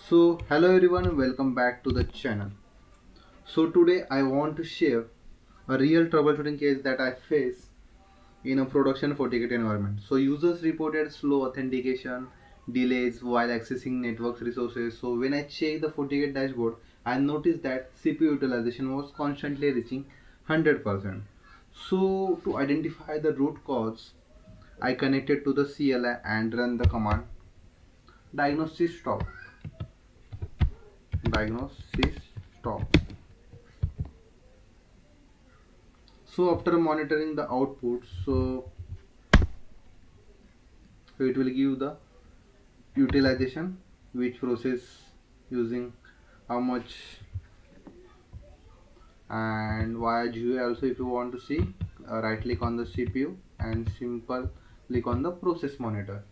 So hello everyone, welcome back to the channel. So today I want to share a real troubleshooting case that I face in a production Fortigate environment. So users reported slow authentication, delays while accessing network resources. So when I checked the Fortigate dashboard, I noticed that CPU utilization was constantly reaching 100%. So to identify the root cause, I connected to the CLI and run the command diagnostic stop. Diagnosis stop. So after monitoring the output, it will give the utilization, which process using how much, and via GUI also. If you want to see, right click on the CPU and simple click on the process monitor.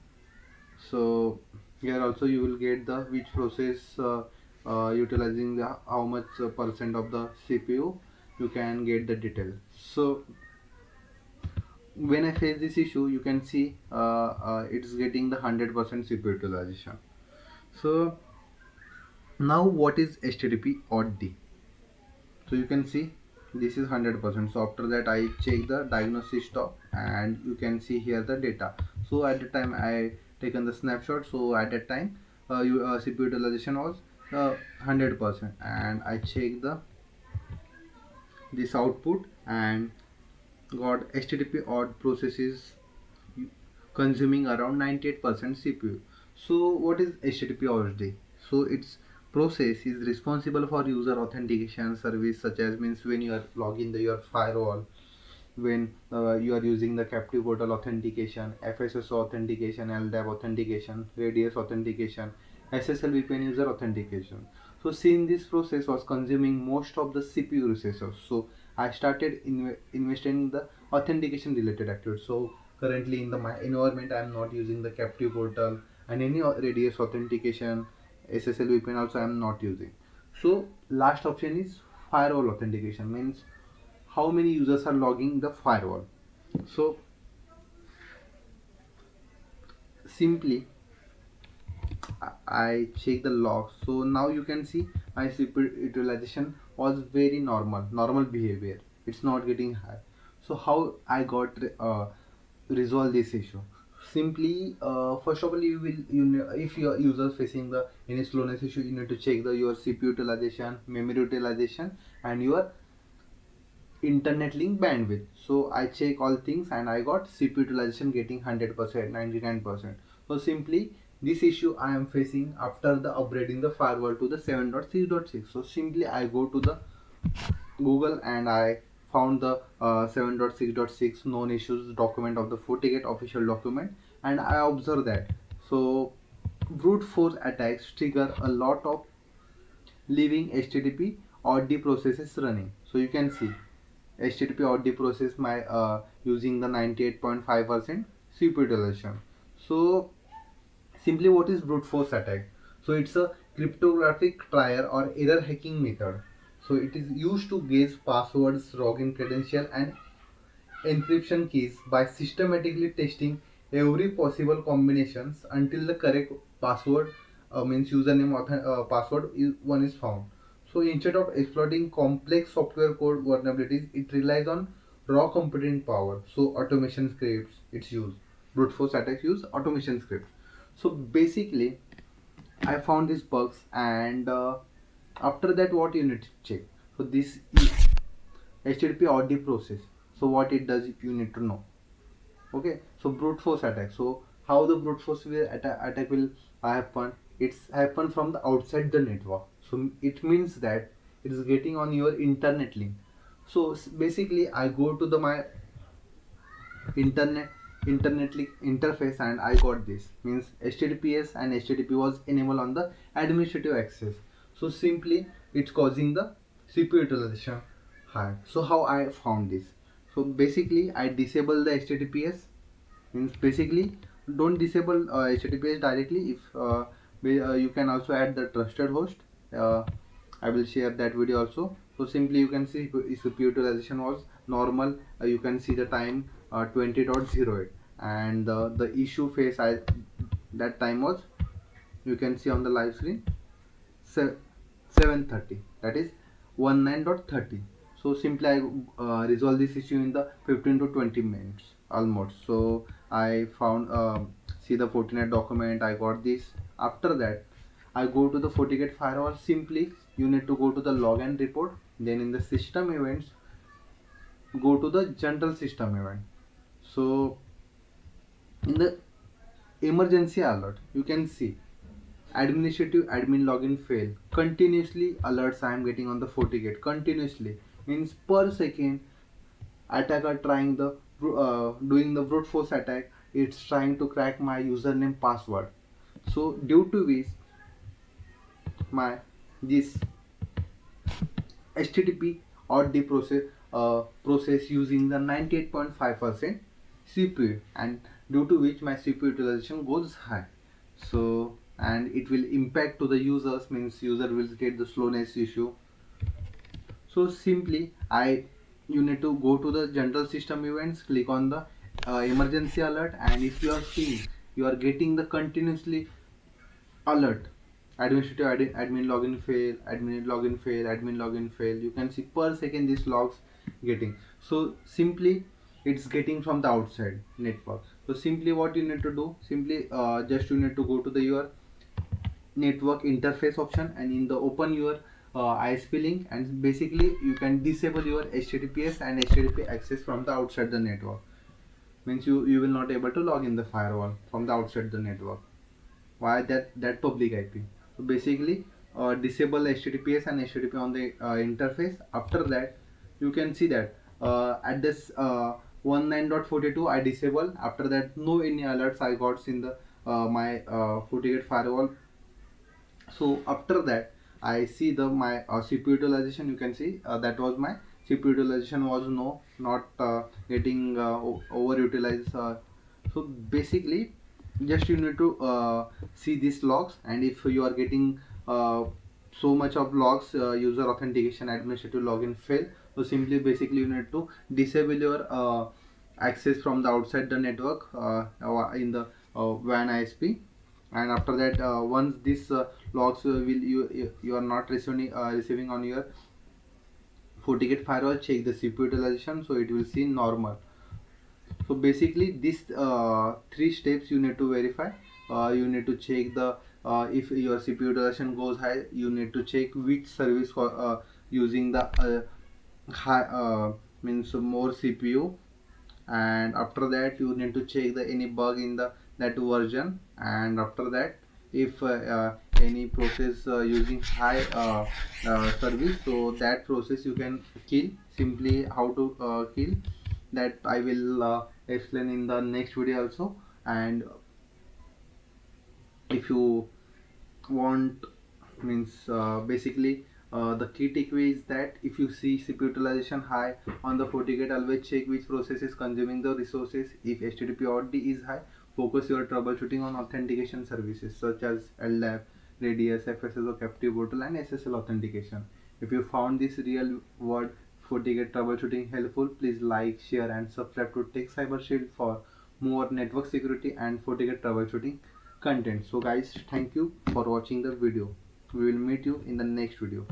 So here also you will get the which process utilizing the how much percent of the CPU. You can get the detail. So when I face this issue, you can see it's getting the 100% CPU utilization. So now what is HTTP odd D? So you can see this is 100%. So after that I check the diagnosis stop and you can see here the data. So at the time I taken the snapshot. So at that time CPU utilization was 100%, and I check the this output and got HTTP odd processes consuming around 98% CPU. So what is HTTP OSD? So its process is responsible for user authentication service, such as means when you are logging your firewall, when you are using the captive portal authentication, FSSO authentication, LDAP authentication, radius authentication, SSL VPN user authentication. So since this process was consuming most of the CPU resources, so I started investing in the authentication related activities. So currently in my environment I am not using the captive portal and any radius authentication, SSL VPN also I am not using. So last option is firewall authentication, means how many users are logging the firewall. So simply I check the logs. So now you can see my CPU utilization was very normal behavior. It's not getting high. So how I got resolve this issue? Simply, first of all, if your user facing the any slowness issue, you need to check the your CPU utilization, memory utilization, and your internet link bandwidth. So I check all things and I got CPU utilization getting 100%, 99%. So simply this issue I am facing after the upgrading the firewall to the 7.6.6. So simply I go to the Google and I found the 7.6.6 known issues document of the Fortigate official document, and I observe that. So brute force attacks trigger a lot of leaving HTTP or D processes running. So you can see HTTP or D process my using the 98.5% CPU utilization. So simply what is brute force attack? So it's a cryptographic trier or error hacking method. So it is used to guess passwords, login credential and encryption keys by systematically testing every possible combinations until the correct password means username password one is found. So instead of exploiting complex software code vulnerabilities, it relies on raw computing power. So automation scripts it's used. Brute force attacks use automation scripts. So basically I found these bugs, and after that what you need to check. So this is HTTP OD process. So what it does you need to know. Okay, so brute force attack. So how the brute force attack will happen? It's happen from the outside the network. So it means that it is getting on your internet link. So basically I go to the my internet link interface and I got this, means HTTPS and HTTP was enabled on the administrative access. So simply it's causing the CPU utilization high. So how I found this? So basically I disable the HTTPS, means basically don't disable HTTPS directly. If you can also add the trusted host. I will share that video also. So simply you can see CPU utilization was normal. You can see the time 20.08, and the issue phase that time was, you can see on the live screen 730, that is 19.30. So simply I resolve this issue in the 15 to 20 minutes almost. So I found see the Fortinet document, I got this. After that I go to the Fortigate firewall. Simply you need to go to the log and report, then in the system events go to the general system event. So in the emergency alert you can see administrative admin login fail. Continuously alerts I am getting on the Fortigate. Continuously means per second attacker trying the doing the brute force attack. It's trying to crack my username password. So due to which my this HTTP or the process using the 98.5% CPU, and due to which my CPU utilization goes high. So and it will impact to the users, means user will get the slowness issue. So simply you need to go to the general system events, click on the emergency alert, and if you are seeing you are getting the continuously alert administrative admin login fail, admin login fail, admin login fail, you can see per second these logs getting. So simply it's getting from the outside network. So simply what you need to do, simply just you need to go to the your network interface option, and in the open your ISP link, and basically you can disable your HTTPS and HTTP access from the outside the network. Means you will not able to log in the firewall from the outside the network. Why that public IP? So basically disable HTTPS and HTTP on the interface. After that you can see that at this 19.42 I disable. After that no any alerts I got in the my FortiGate firewall. So after that I see the my CPU utilization. You can see that was my CPU utilization was not getting overutilized. So basically just you need to see these logs, and if you are getting so much of logs user authentication administrative login fail, so simply basically you need to disable your access from the outside the network in the WAN ISP. And after that once this logs will you are not receiving on your FortiGate firewall, check the CPU utilization, so it will see normal. So basically these three steps you need to verify. You need to check the if your CPU utilization goes high, you need to check which service for using the high means more CPU. And after that you need to check the any bug in the that version. And after that if any process using high service, so that process you can kill. Simply how to kill that I will explain in the next video also. And if you want, means basically the key takeaway is that if you see CPU utilization high on the FortiGate, always check which process is consuming the resources. If HTTP or D is high, focus your troubleshooting on authentication services such as LDAP, Radius, FSS, captive portal, and SSL authentication. If you found this real world FortiGate troubleshooting helpful, please like, share, and subscribe to Tech Cyber Shield for more network security and FortiGate troubleshooting content. So guys, thank you for watching the video. We will meet you in the next video.